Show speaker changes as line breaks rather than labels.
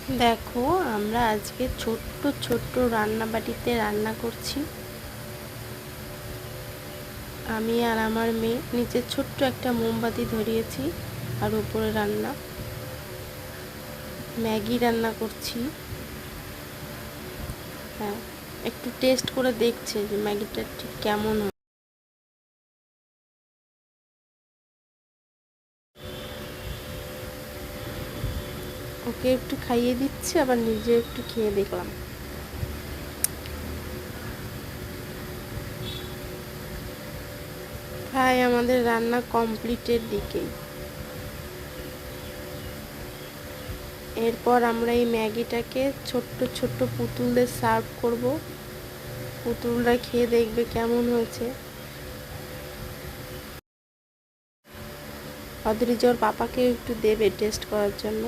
দেখো, আমরা আজকে ছোট্ট ছোট্ট রান্নাবাটিতে রান্না করছি। আমি আর আমার মেয়ে নিচে ছোট্ট একটা মোমবাতি ধরিয়েছি, আর উপরে রান্না ম্যাগি রান্না করছি। হ্যাঁ, একটু টেস্ট করে দেখছে যে ম্যাগিটা ঠিক কেমন হয়। ওকে একটু খাইয়ে দিচ্ছি, আবার নিজে একটু খেয়ে দেখলাম। প্রায় আমাদের রান্না কমপ্লিটের দিকেই। এরপর আমরা এই ম্যাগিটাকে ছোট্ট ছোট্ট পুতুলদের সার্ভ করব। পুতুলরা খেয়ে দেখবে কেমন হয়েছে। অদ্রিজা ওর পাপাকে একটু দেবে টেস্ট করার জন্য।